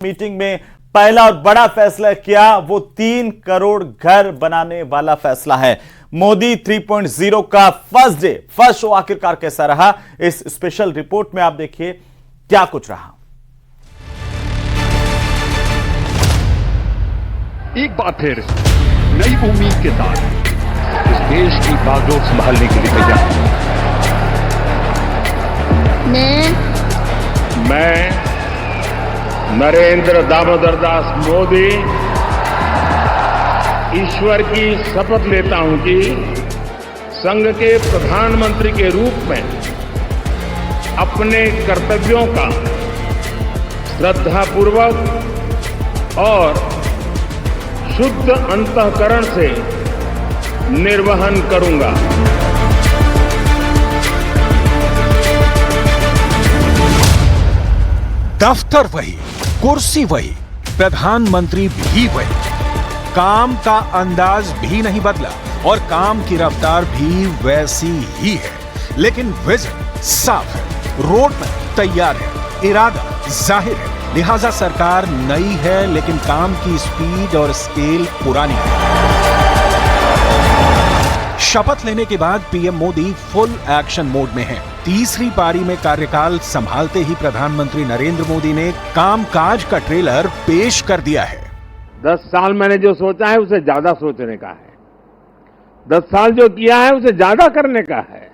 Meeting में पहला और बड़ा फैसला किया वो 3 करोड़ घर बनाने वाला फैसला है। मोदी 3.0 का फर्स्ट शो आखिरकार कैसा रहा, इस स्पेशल रिपोर्ट में आप देखिए क्या कुछ रहा। एक बार फिर नई उम्मीद के साथ इस देश की बागडोर संभालने के लिए तैयार। मैं नरेंद्र दामोदर दास मोदी ईश्वर की शपथ लेता हूं कि संघ के प्रधानमंत्री के रूप में अपने कर्तव्यों का श्रद्धापूर्वक और शुद्ध अंतःकरण से निर्वहन करूंगा। दफ्तर वही, कुर्सी वही, प्रधानमंत्री भी वही, काम का अंदाज भी नहीं बदला और काम की रफ्तार भी वैसी ही है, लेकिन विजन साफ है, रोड मैप तैयार है, इरादा जाहिर है। लिहाजा सरकार नई है लेकिन काम की स्पीड और स्केल पुरानी है। शपथ लेने के बाद PM Modi full action mode में हैं। तीसरी पारी में कार्यकाल संभालते ही प्रधानमंत्री नरेंद्र मोदी ने कामकाज का ट्रेलर पेश कर दिया है। 10 साल मैंने जो सोचा है उसे ज्यादा सोचने का है, 10 साल जो किया है उसे ज्यादा करने का है।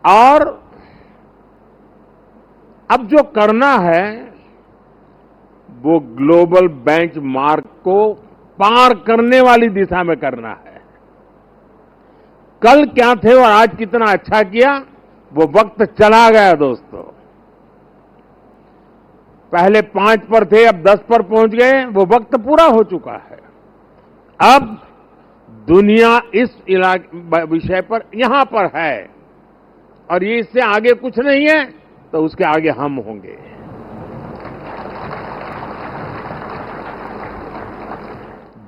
और अब जो करना है वो ग्लोबल बेंचमार्क को पार करने वाली दिशा में करना है। कल क्या थे और आज कितना अच्छा किया वो वक्त चला गया दोस्तों। पहले 5 पर थे, अब 10 पर पहुंच गए, वो वक्त पूरा हो चुका है। अब दुनिया इस विषय पर यहां पर है और ये इससे आगे कुछ नहीं है, तो उसके आगे हम होंगे।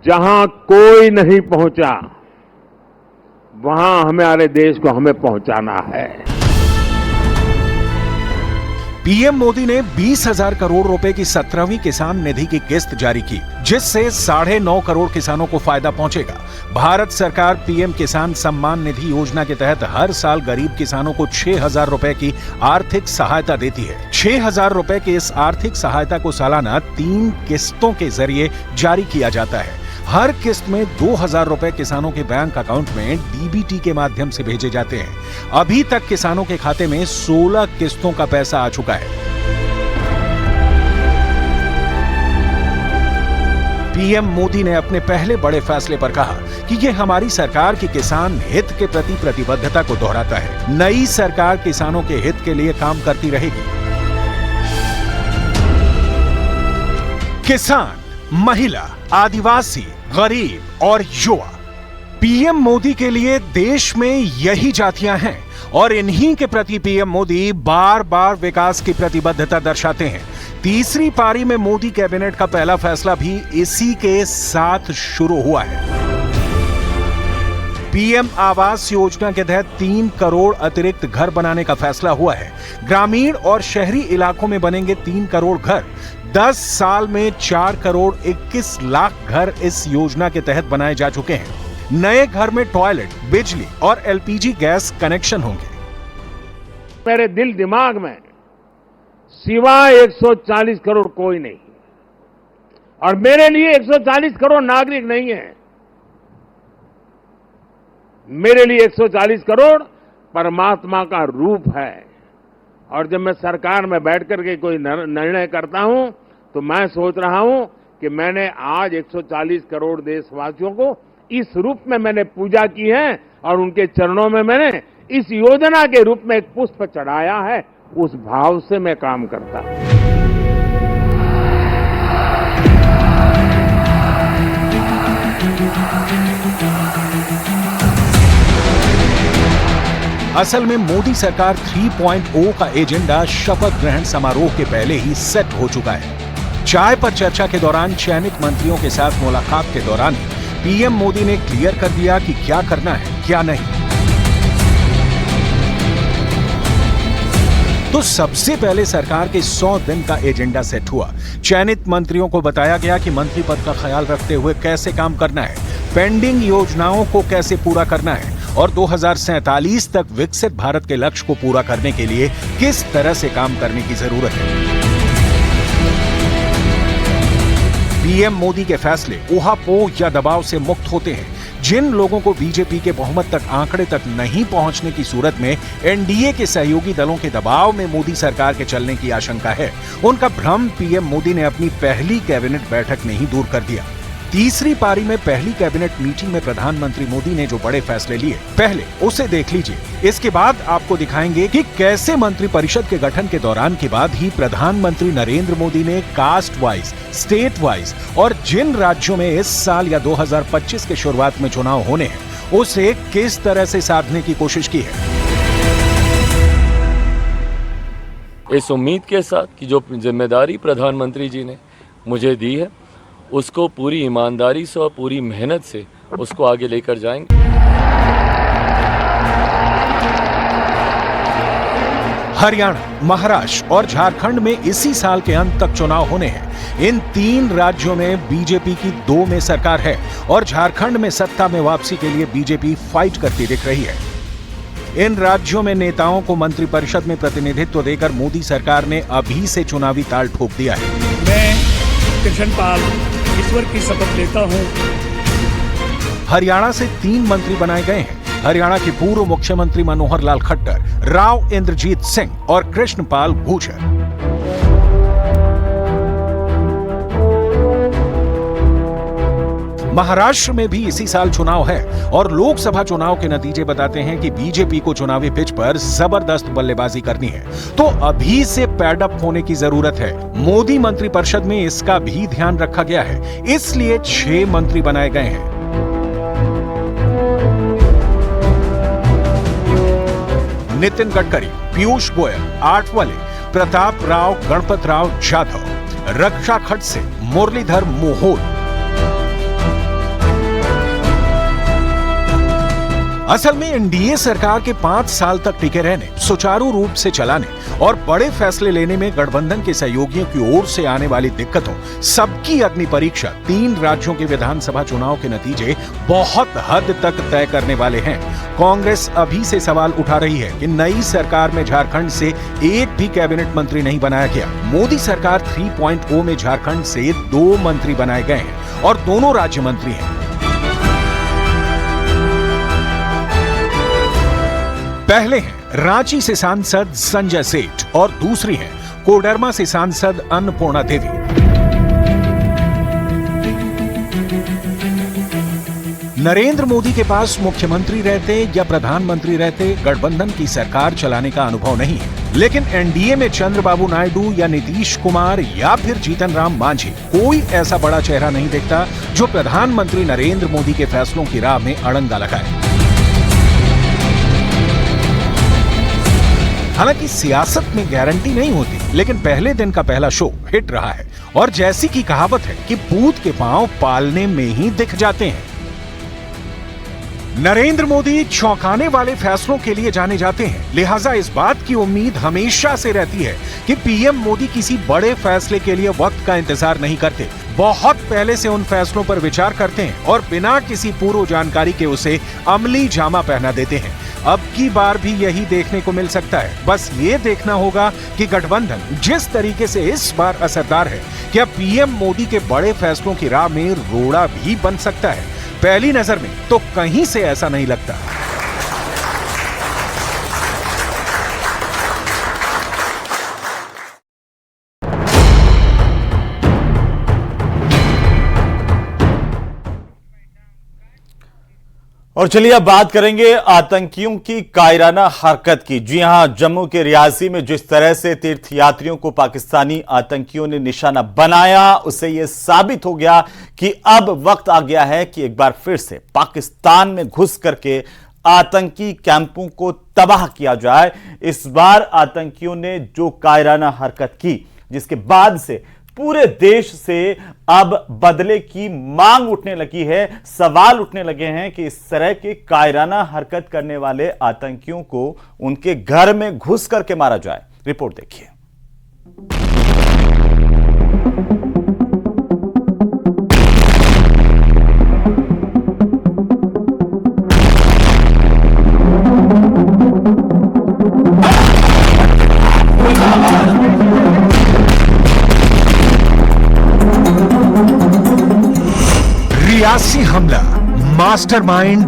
जहां कोई नहीं पहुंचा वहां हमारे देश को हमें पहुंचाना है। पीएम मोदी ने 20,000 करोड़ रुपए की 17वीं किसान निधि की किस्त जारी की, जिससे 9.5 करोड़ किसानों को फायदा पहुंचेगा। भारत सरकार पीएम किसान सम्मान निधि योजना के तहत हर साल गरीब किसानों को 6,000 रुपए की आर्थिक सहायता देती है। 6,000 रुपए की इस आर्थिक सहायता को सालाना 3 किस्तों के जरिए जारी किया जाता है। हर किस्त में 2,000 रुपए किसानों के बैंक अकाउंट में डीबीटी के माध्यम से भेजे जाते हैं। अभी तक किसानों के खाते में 16 किस्तों का पैसा आ चुका है। पीएम मोदी ने अपने पहले बड़े फैसले पर कहा कि यह हमारी सरकार की किसान हित के प्रति प्रतिबद्धता को दोहराता है। नई सरकार किसानों के हित के लिए काम करती रहेगी। किसान, महिला, आदिवासी, गरीब और युवा, पीएम मोदी के लिए देश में यही जातियां हैं और इन्हीं के प्रति पीएम मोदी बार बार विकास की प्रतिबद्धता दर्शाते हैं। तीसरी पारी में मोदी कैबिनेट का पहला फैसला भी इसी के साथ शुरू हुआ है। पीएम आवास योजना के तहत 3 करोड़ अतिरिक्त घर बनाने का फैसला हुआ है। ग्रामीण और शहरी इलाकों में बनेंगे 3 करोड़ घर। 10 साल में 4 करोड़ 21 लाख घर इस योजना के तहत बनाए जा चुके हैं। नए घर में टॉयलेट, बिजली और एलपीजी गैस कनेक्शन होंगे। मेरे दिल दिमाग में सिवाय 140 करोड़ कोई नहीं, और मेरे लिए 140 करोड़ नागरिक नहीं है। मेरे लिए 140 करोड़ परमात्मा का रूप है। और जब मैं सरकार में बैठ करके कोई निर्णय करता हूं तो मैं सोच रहा हूं कि मैंने आज 140 करोड़ देशवासियों को इस रूप में मैंने पूजा की है और उनके चरणों में मैंने इस योजना के रूप में एक पुष्प चढ़ाया है। उस भाव से मैं काम करता हूं। असल में मोदी सरकार 3.0 का एजेंडा शपथ ग्रहण समारोह के पहले ही सेट हो चुका है। चाय पर चर्चा के दौरान चयनित मंत्रियों के साथ मुलाकात के दौरान पीएम मोदी ने क्लियर कर दिया कि क्या करना है, क्या नहीं। तो सबसे पहले सरकार के 100 दिन का एजेंडा सेट हुआ। चयनित मंत्रियों को बताया गया कि मंत्री पद का ख्याल रखते हुए कैसे काम करना है, पेंडिंग योजनाओं को कैसे पूरा करना है और 2047 तक विकसित भारत के लक्ष्य को पूरा करने के लिए किस तरह से काम करने की जरूरत है। पीएम मोदी के फैसले ऊहापोह या दबाव से मुक्त होते हैं। जिन लोगों को बीजेपी के बहुमत तक आंकड़े तक नहीं पहुंचने की सूरत में एनडीए के सहयोगी दलों के दबाव में मोदी सरकार के चलने की आशंका है, उनका भ्रम पीएम मोदी ने अपनी पहली कैबिनेट बैठक में ही दूर कर दिया। तीसरी पारी में पहली कैबिनेट मीटिंग में प्रधानमंत्री मोदी ने जो बड़े फैसले लिए, पहले उसे देख लीजिए। इसके बाद आपको दिखाएंगे कि कैसे मंत्रिपरिषद के गठन के दौरान के बाद ही प्रधानमंत्री नरेंद्र मोदी ने कास्ट वाइज, स्टेट वाइज और जिन राज्यों में इस साल या 2025 के शुरुआत में चुनाव होने हैं, उसे किस तरह से साधने की कोशिश की है। इस उम्मीद के साथ कि जो जिम्मेदारी प्रधानमंत्री जी ने मुझे दी है, उसको पूरी ईमानदारी से और पूरी मेहनत से उसको आगे लेकर जाएंगे। हरियाणा, महाराष्ट्र और झारखंड में इसी साल के अंत तक चुनाव होने हैं। इन 3 राज्यों में बीजेपी की 2 में सरकार है और झारखंड में सत्ता में वापसी के लिए बीजेपी फाइट करती दिख रही है। इन राज्यों में नेताओं को मंत्रिपरिषद में प्रतिनिधित्व देकर मोदी सरकार ने अभी से चुनावी ताल ठोक दिया है। मैं कृष्णपाल ईश्वर की शपथ लेता हूं। हरियाणा से 3 मंत्री बनाए गए हैं। हरियाणा के पूर्व मुख्यमंत्री मनोहर लाल खट्टर, राव इंद्रजीत सिंह और कृष्णपाल गुर्जर। महाराष्ट्र में भी इसी साल चुनाव है और लोकसभा चुनाव के नतीजे बताते हैं कि बीजेपी को चुनावी पिच पर जबरदस्त बल्लेबाजी करनी है, तो अभी से पैड अप होने की जरूरत है। मोदी मंत्रिपरिषद में इसका भी ध्यान रखा गया है, इसलिए 6 मंत्री बनाए गए हैं। नितिन गडकरी, पीयूष गोयल, आठवले, प्रताप राव गणपत राव जाधव, रक्षा खडसे, मुरलीधर मोहोल। असल में एनडीए सरकार के 5 साल तक टिके रहने, सुचारू रूप से चलाने और बड़े फैसले लेने में गठबंधन के सहयोगियों की ओर से आने वाली दिक्कतों सबकी अग्नि परीक्षा 3 राज्यों के विधानसभा चुनाव के नतीजे बहुत हद तक तय करने वाले हैं। कांग्रेस अभी से सवाल उठा रही है कि नई सरकार में झारखंड से एक भी कैबिनेट मंत्री नहीं बनाया गया। मोदी सरकार 3.0 में झारखंड से 2 मंत्री बनाए गए हैं और दोनों राज्य मंत्री हैं। पहले हैं रांची से सांसद संजय सेठ और दूसरी हैं कोडरमा से सांसद अन्नपूर्णा देवी। नरेंद्र मोदी के पास मुख्यमंत्री रहते या प्रधानमंत्री रहते गठबंधन की सरकार चलाने का अनुभव नहीं है, लेकिन एनडीए में चंद्रबाबू नायडू या नीतीश कुमार या फिर जीतन राम मांझी कोई ऐसा बड़ा चेहरा नहीं दिखता जो प्रधानमंत्री नरेंद्र मोदी के फैसलों की राह में अड़ंगा लगाए। हालांकि सियासत में गारंटी नहीं होती, लेकिन पहले दिन का पहला शो हिट रहा है और जैसी की कहावत है कि पूत के पांव पालने में ही दिख जाते हैं। नरेंद्र मोदी चौंकाने वाले फैसलों के लिए जाने जाते हैं, लिहाजा इस बात की उम्मीद हमेशा से रहती है कि पीएम मोदी किसी बड़े फैसले के लिए वक्त का इंतजार नहीं करते, बहुत पहले से उन फैसलों पर विचार करते हैं और बिना किसी पूर्व जानकारी के उसे अमली जामा पहना देते हैं। अब की बार भी यही देखने को मिल सकता है। बस ये देखना होगा कि गठबंधन जिस तरीके से इस बार असरदार है, क्या पीएम मोदी के बड़े फैसलों की राह में रोड़ा भी बन सकता है? पहली नजर में तो कहीं से ऐसा नहीं लगता। और चलिए अब बात करेंगे आतंकियों की कायराना हरकत की। जी हां, जम्मू के रियासी में जिस तरह से तीर्थयात्रियों को पाकिस्तानी आतंकियों ने निशाना बनाया, उससे यह साबित हो गया कि अब वक्त आ गया है कि एक बार फिर से पाकिस्तान में घुस करके आतंकी कैंपों को तबाह किया जाए। इस बार आतंकियों ने जो कायराना हरकत की, जिसके बाद से पूरे देश से अब बदले की मांग उठने लगी है, सवाल उठने लगे हैं कि इस तरह के कायराना हरकत करने वाले आतंकियों को उनके घर में घुस करके मारा जाए। रिपोर्ट देखिए। रियासी हमला, मास्टरमाइंड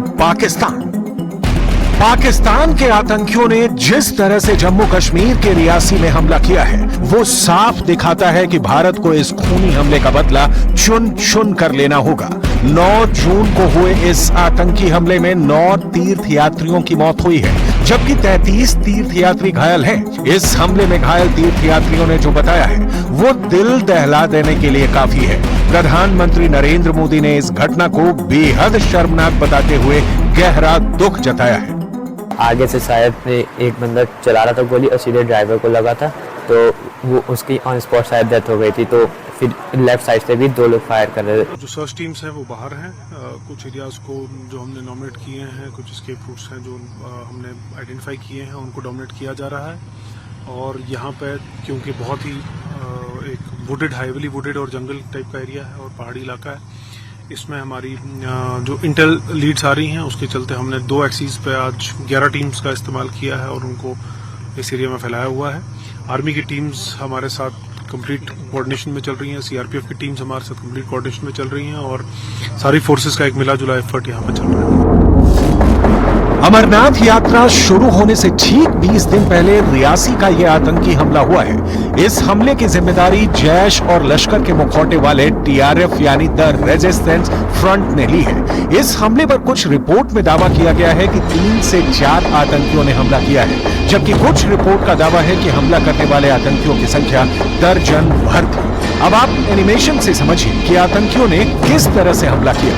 पाकिस्तान के आतंकियों ने जिस तरह से जम्मू कश्मीर के रियासी में हमला किया है, वो साफ दिखाता है कि भारत को इस खूनी हमले का बदला चुन चुन कर लेना होगा। 9 जून को हुए इस आतंकी हमले में 9 तीर्थयात्रियों की मौत हुई है, जबकि 33 तीर्थयात्री घायल हैं। इस हमले में घायल तीर्थयात्रियों ने जो बताया है, वो दिल दहला देने के लिए काफी है। प्रधानमंत्री नरेंद्र मोदी ने इस घटना को बेहद शर्मनाक बताते हुए गहरा दुख जताया है। आगे से शायद एक बंदा चला रहा था गोली और सीधे ड्राइवर को लगा था, तो वो उसकी ऑन स्पॉट शायद डेथ हो गई थी। तो फिर लेफ्ट साइड से भी 2 लोग फायर कर रहे थे। जो सर्च टीम्स हैं वो बाहर हैं, कुछ एरियाज को जो हमने नॉमिनेट किए हैं, कुछ escape रूट्स हैं जो हमने आइडेंटिफाई किए हैं, उनको डोमिनेट किया जा रहा है। और यहाँ पे क्योंकि बहुत ही एक वुडेड, हाईली वुडेड और जंगल टाइप का एरिया है और पहाड़ी इलाका है, इसमें हमारी जो इंटेल लीड्स आ रही हैं, उसके चलते हमने 2 एक्सीज पे आज 11 टीम्स का इस्तेमाल किया है और उनको इस एरिया में फैलाया हुआ है। आर्मी की टीम्स हमारे साथ कंप्लीट कोऑर्डिनेशन में चल रही हैं, सीआरपीएफ की टीम्स हमारे साथ कंप्लीट कोऑर्डिनेशन में चल रही हैं और सारी फोर्सेस का एक मिला जुला एफर्ट यहाँ पे चल रहा है। अमरनाथ यात्रा शुरू होने से ठीक 20 दिन पहले रियासी का यह आतंकी हमला हुआ है। इस हमले की जिम्मेदारी जैश और लश्कर के मुखौटे वाले टीआरएफ यानी द रेजिस्टेंस फ्रंट ने ली है। इस हमले पर कुछ रिपोर्ट में दावा किया गया है कि 3 से 4 आतंकियों ने हमला किया है, जबकि कुछ रिपोर्ट का दावा है कि हमला करने वाले आतंकियों की संख्या दर्जन भर थी। अब आप एनिमेशन से समझिए कि आतंकियों ने किस तरह से हमला किया।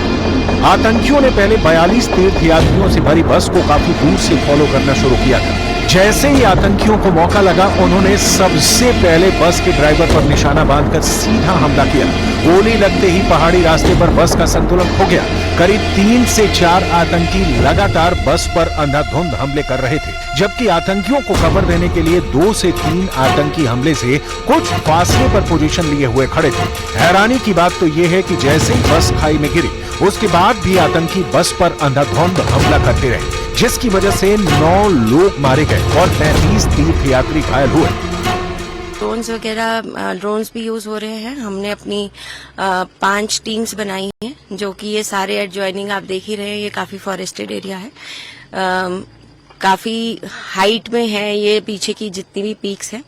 आतंकियों ने पहले 42 तीर्थयात्रियों से भरी बस को काफी दूर से फॉलो करना शुरू किया था। जैसे ही आतंकियों को मौका लगा, उन्होंने सबसे पहले बस के ड्राइवर पर निशाना बांधकर सीधा हमला किया। गोली लगते ही पहाड़ी रास्ते पर बस का संतुलन खो गया। करीब 3 से 4 आतंकी लगातार बस पर अंधाधुंध हमले कर रहे थे, जबकि आतंकियों को कवर देने के लिए 2 से 3 आतंकी हमले से कुछ फासले पर पोजीशन लिए हुए खड़े थे। हैरानी की बात तो यह है कि जैसे ही बस खाई में गिरी, उसके बाद भी आतंकी बस पर अंधाधुंध हमला करते रहे, जिसकी वजह से 9 लोग मारे गए और 35 तीर्थयात्री घायल हुए। ड्रोन्स वगैरह ड्रोन्स भी यूज हो रहे हैं। हमने अपनी 5 टीम्स बनाई हैं, जो कि ये सारे एडजॉइनिंग आप देख ही रहे हैं। ये काफी फॉरेस्टेड एरिया है, काफी हाइट में है ये, पीछे की जितनी भी पीक्स हैं।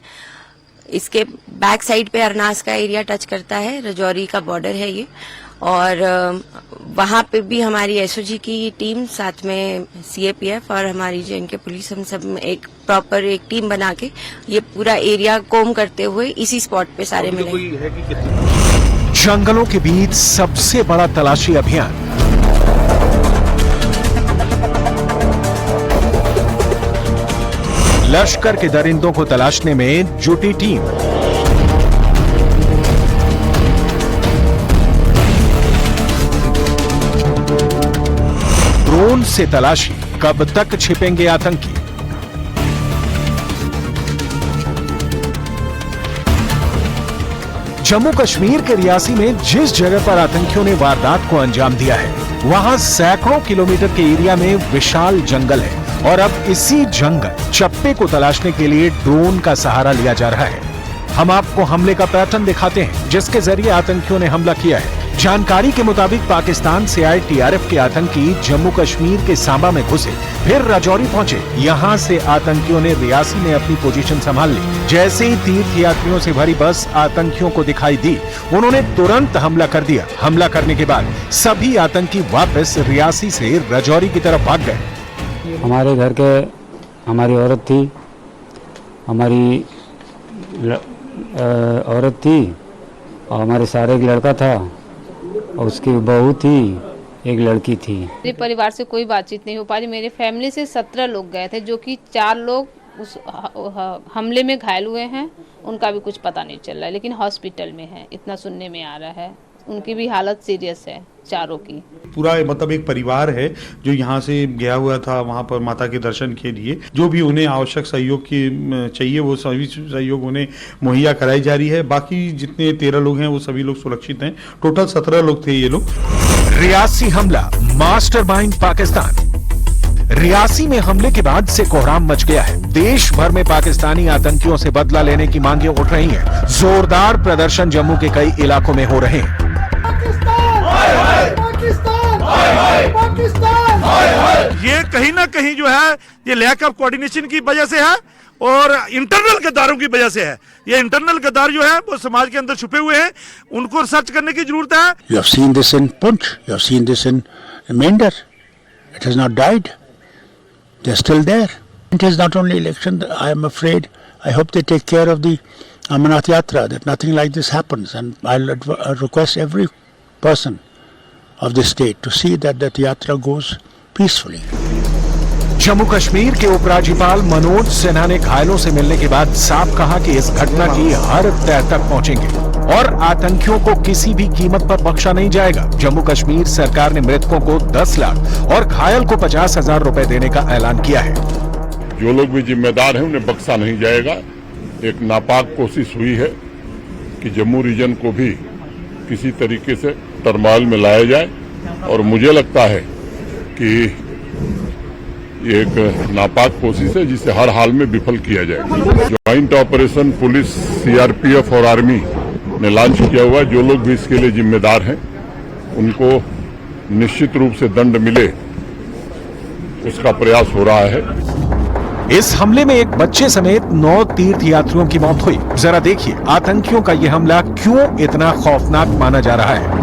इसके बैक साइड पे अरनास का एरिया टच करता है, राजौरी का बॉर्डर है ये। और वहां पे भी हमारी एसओजी की टीम, साथ में सीएपीएफ और हमारी जेएनके पुलिस, हम सब एक प्रॉपर एक टीम बना के ये पूरा एरिया कोम करते हुए इसी स्पॉट पे सारे मिले। जंगलों के बीच सबसे बड़ा तलाशी अभियान। लश्कर के दरिंदों को तलाशने में जुटी टीम। ड्रोन से तलाशी, कब तक छिपेंगे आतंकी? जम्मू कश्मीर के रियासी में जिस जगह पर आतंकियों ने वारदात को अंजाम दिया है, वहां सैकड़ों किलोमीटर के एरिया में विशाल जंगल है और अब इसी जंगल चप्पे को तलाशने के लिए ड्रोन का सहारा लिया जा रहा है। हम आपको हमले का पैटर्न दिखाते हैं जिसके जरिए आतंकियों ने हमला किया है। जानकारी के मुताबिक पाकिस्तान से आए टीआरएफ के आतंकी जम्मू कश्मीर के सांबा में घुसे, फिर राजौरी पहुंचे। यहां से आतंकियों ने रियासी में अपनी पोजीशन संभाल ली। जैसे ही तीर्थयात्रियों से भरी बस आतंकियों को दिखाई दी, उन्होंने तुरंत हमला कर दिया। हमला करने के बाद सभी आतंकी वापस रियासी से राजौरी की तरफ भाग गए। हमारे घर के हमारी औरत थी, हमारी औरत थी और हमारे सारे एक लड़का था और उसकी बहू थी, एक लड़की थी। मेरे परिवार से कोई बातचीत नहीं हो पा रही। मेरे फैमिली से 17 लोग गए थे, जो कि 4 लोग उस हमले में घायल हुए हैं। उनका भी कुछ पता नहीं चल रहा है, लेकिन हॉस्पिटल में है, इतना सुनने में आ रहा है। उनकी भी हालत सीरियस है, चारों की। पूरा मतलब एक परिवार है जो यहाँ से गया हुआ था वहाँ पर माता के दर्शन के लिए। जो भी उन्हें आवश्यक सहयोग की चाहिए वो सभी सहयोग उन्हें मुहैया कराई जा रही है। बाकी जितने 13 लोग हैं वो सभी लोग सुरक्षित हैं। टोटल 17 लोग थे ये लोग। रियासी हमला, मास्टरमाइंड पाकिस्तान। रियासी में हमले के बाद से कोहराम मच गया है। देश भर में पाकिस्तानी आतंकियों से बदला लेने की मांगें उठ रही हैं। जोरदार प्रदर्शन जम्मू के कई इलाकों में हो रहे हैं। ये कहीं ना कहीं जो है ये लैक ऑफ कोऑर्डिनेशन की वजह से है और इंटरनल गद्दारों की वजह से है। ये इंटरनल गद्दार जो है वो समाज के अंदर छुपे हुए हैं, उनको रिसर्च करने की जरूरत है। You have seen this in Punch, you have seen this in Mender. It has not died. They're still there. It is not only election. I am afraid. I hope they take care of the Amarnath Yatra, that nothing like this happens. And I'll request every person of the state to see that that yatra goes peacefully. Jammu Kashmir के उपराज्यपाल मनोज सिन्हा ने घायलों से मिलने के बाद साफ कहा कि इस घटना की हर तह तक पहुंचेंगे और आतंकियों को किसी भी कीमत पर बख्शा नहीं जाएगा। जम्मू कश्मीर सरकार ने मृतकों को 10 लाख और घायल को 50,000 रुपए देने का ऐलान किया है। जो लोग भी जिम्मेदार हैं उन्हें बख्शा नहीं जाएगा। एक नापाक कोशिश हुई है कि जम्मू रीजन को भी किसी तरीके से टर्मोइल में लाया जाए और मुझे लगता है कि ये एक नापाक कोशिश है जिसे हर हाल में विफल किया जाएगा। ज्वाइंट ऑपरेशन पुलिस, सीआरपीएफ और आर्मी ने लॉन्च किया हुआ है। जो लोग भी इसके लिए जिम्मेदार हैं उनको निश्चित रूप से दंड मिले उसका प्रयास हो रहा है। इस हमले में एक बच्चे समेत 9 तीर्थयात्रियों की मौत हुई। जरा देखिए आतंकियों का यह हमला क्यों इतना खौफनाक माना जा रहा है।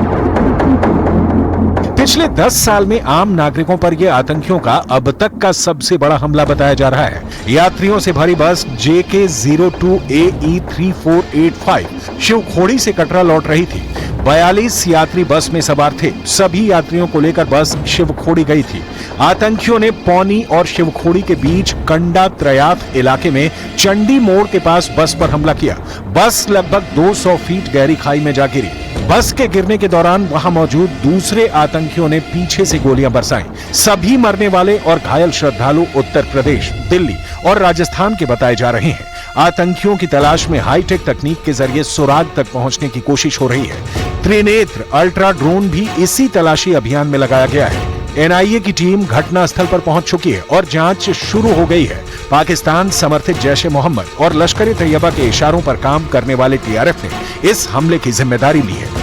पिछले 10 साल में आम नागरिकों पर यह आतंकियों का अब तक का सबसे बड़ा हमला बताया जा रहा है। यात्रियों से भरी बस JK02 AE 3485 शिवखोड़ी से कटरा लौट रही थी। 42 यात्री बस में सवार थे। सभी यात्रियों को लेकर बस शिवखोड़ी गई थी। आतंकियों ने पौनी और शिवखोड़ी के बीच कंडा त्रयात इलाके में चंडी मोड़ के पास बस पर हमला किया। बस लगभग 200 फीट गहरी खाई में जा गिरी। बस के गिरने के दौरान वहां मौजूद दूसरे आतंकियों ने पीछे से गोलियां बरसाई। सभी मरने वाले और घायल श्रद्धालु उत्तर प्रदेश, दिल्ली और राजस्थान के बताए जा रहे हैं। आतंकियों की तलाश में हाईटेक तकनीक के जरिए सुराग तक पहुंचने की कोशिश हो रही है। त्रिनेत्र अल्ट्रा ड्रोन भी इसी तलाशी अभियान में लगाया गया है। एनआईए की टीम घटनास्थल पर पहुंच चुकी है और जांच शुरू हो गई है। पाकिस्तान समर्थित जैश ए मोहम्मद और लश्कर तैयबा के इशारों पर काम करने वाले टीआरएफ ने इस हमले की जिम्मेदारी ली है।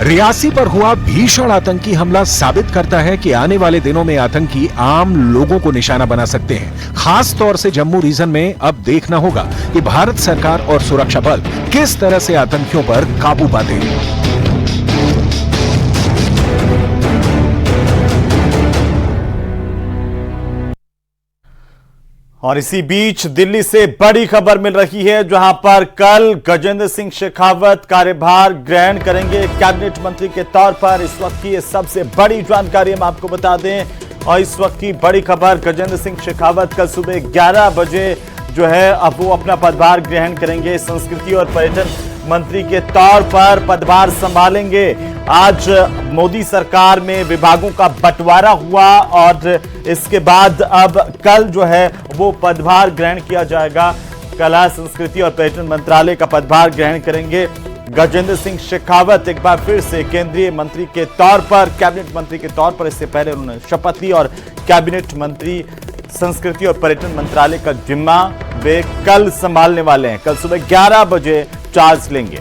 रियासी पर हुआ भीषण आतंकी हमला साबित करता है कि आने वाले दिनों में आतंकी आम लोगों को निशाना बना सकते हैं। खास तौर से जम्मू रीजन में अब देखना होगा कि भारत सरकार और सुरक्षा बल किस तरह से आतंकियों पर काबू पाते हैं। और इसी बीच दिल्ली से बड़ी खबर मिल रही है, जहां पर कल गजेंद्र सिंह शेखावत कार्यभार ग्रहण करेंगे कैबिनेट मंत्री के तौर पर। इस वक्त की ये सबसे बड़ी जानकारी हम आपको बता दें और इस वक्त की बड़ी खबर, गजेंद्र सिंह शेखावत कल सुबह 11 बजे जो है अब वो अपना पदभार ग्रहण करेंगे। संस्कृति और पर्यटन मंत्री के तौर पर पदभार संभालेंगे। आज मोदी सरकार में विभागों का बंटवारा हुआ और इसके बाद अब कल जो है वो पदभार ग्रहण किया जाएगा। कला, संस्कृति और पर्यटन मंत्रालय का पदभार ग्रहण करेंगे गजेंद्र सिंह शेखावत। एक बार फिर से केंद्रीय मंत्री के तौर पर, कैबिनेट मंत्री के तौर पर, इससे पहले उन्होंने शपथ ली और कैबिनेट मंत्री संस्कृति और पर्यटन मंत्रालय का जिम्मा वे कल संभालने वाले हैं। कल सुबह 11 बजे चार्ज लेंगे।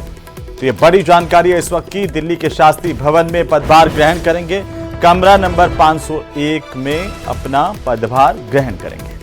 तो ये बड़ी जानकारी है इस वक्त की। दिल्ली के शास्त्री भवन में पदभार ग्रहण करेंगे। कमरा नंबर 501 में अपना पदभार ग्रहण करेंगे।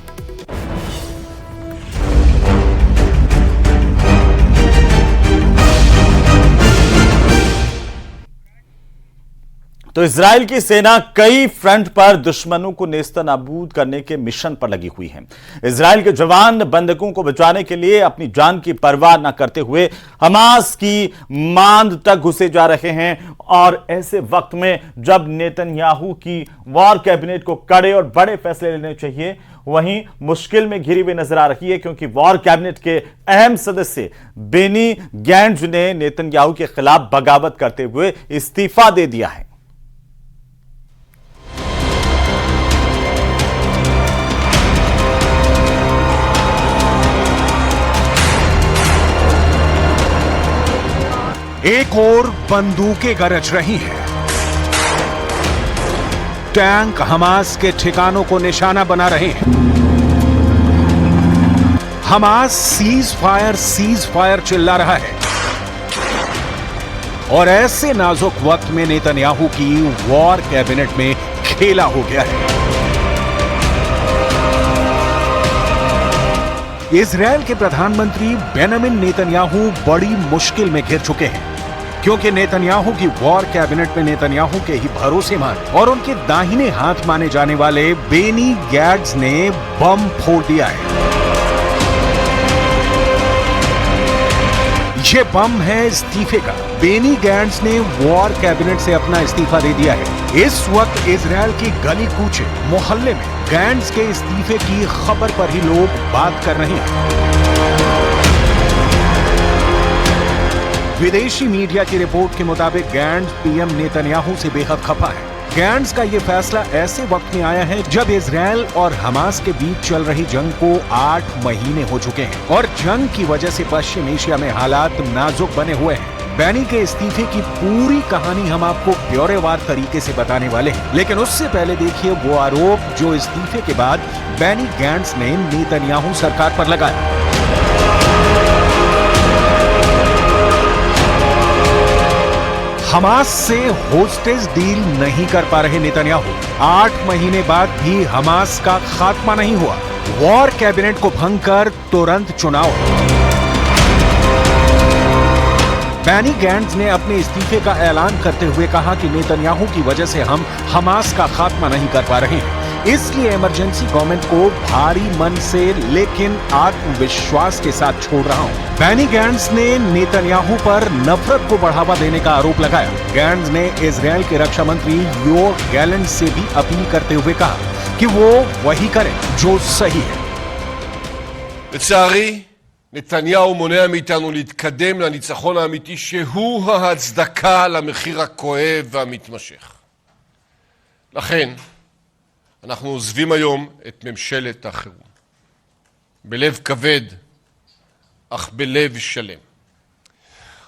तो इजराइल की सेना कई फ्रंट पर दुश्मनों को नेस्तनाबूद करने के मिशन पर लगी हुई है। इजराइल के जवान बंधकों को बचाने के लिए अपनी जान की परवाह न करते हुए हमास की मांद तक घुसे जा रहे हैं। और ऐसे वक्त में जब नेतन्याहू की वॉर कैबिनेट को कड़े और बड़े फैसले लेने चाहिए, वहीं मुश्किल में घिरी हुई नजर आ रही है, क्योंकि वॉर कैबिनेट के अहम सदस्य बेनी गैंट्ज ने नेतन्याहू के खिलाफ बगावत करते हुए इस्तीफा दे दिया है। एक और बंदूकें गरज रही हैं। टैंक हमास के ठिकानों को निशाना बना रहे हैं। हमास सीज फायर चिल्ला रहा है। और ऐसे नाजुक वक्त में नेतन्याहू की वॉर कैबिनेट में खेला हो गया है। इजरायल के प्रधानमंत्री बेंजामिन नेतन्याहू बड़ी मुश्किल में घिर चुके हैं, क्योंकि नेतन्याहू की वॉर कैबिनेट में नेतन्याहू के ही भरोसेमंद और उनके दाहिने हाथ माने जाने वाले बेनी गैंट्ज ने बम फोड़ दिया है। ये बम है इस्तीफे का। बेनी गैंट्ज ने वॉर कैबिनेट से अपना इस्तीफा दे दिया है। इस वक्त इजरायल की गली कूचे मोहल्ले में गैंट्ज के इस्तीफे की खबर पर ही लोग बात कर रहे हैं। विदेशी मीडिया की रिपोर्ट के मुताबिक गैंट्ज पीएम नेतन्याहू से बेहद खफा है। गैंट्ज का यह फैसला ऐसे वक्त में आया है जब इजरायल और हमास के बीच चल रही जंग को 8 महीने हो चुके हैं और जंग की वजह से पश्चिम एशिया में हालात नाजुक बने हुए हैं। बेनी के इस्तीफे की पूरी कहानी हम आपको ब्यौरेवार तरीके से बताने वाले हैं, लेकिन उससे पहले देखिए वो आरोप जो इस्तीफे के बाद बेनी गैंट्ज ने नेतन्याहू सरकार पर लगाया। हमास से होस्टेज डील नहीं कर पा रहे नेतन्याहू। 8 महीने बाद भी हमास का खात्मा नहीं हुआ। वॉर कैबिनेट को भंग कर तुरंत चुनाव। बेनी गैंट्ज ने अपने इस्तीफे का ऐलान करते हुए कहा कि नेतन्याहू की वजह से हम हमास का खात्मा नहीं कर पा रहे हैं, इसलिए इमरजेंसी गवर्नमेंट को भारी मन से लेकिन आत्मविश्वास के साथ छोड़ रहा हूं। बेनी गैंट्ज ने नेतन्याहू पर नफरत को बढ़ावा देने का आरोप लगाया। गैंट्ज ने इजरायल के रक्षा मंत्री योआव गैलेंट से भी अपील करते हुए कहा कि वो वही करें जो सही है। לצערי, נתניהו מונע מאיתנו להתקדם לניצחון האמיתי שהוא ההצדקה למחיר הכואב והמתמשך. לכן, אנחנו עוזבים היום את ממשלת החירום. בלב כבד, אך בלב שלם.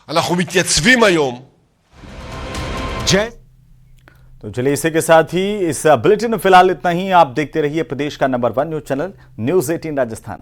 אנחנו מתייצבים היום. तो चलिए इसी के साथ ही इस बुलेटिन में फिलहाल इतना ही। आप देखते रहिए प्रदेश का number 1 news channel news 18 Rajasthan.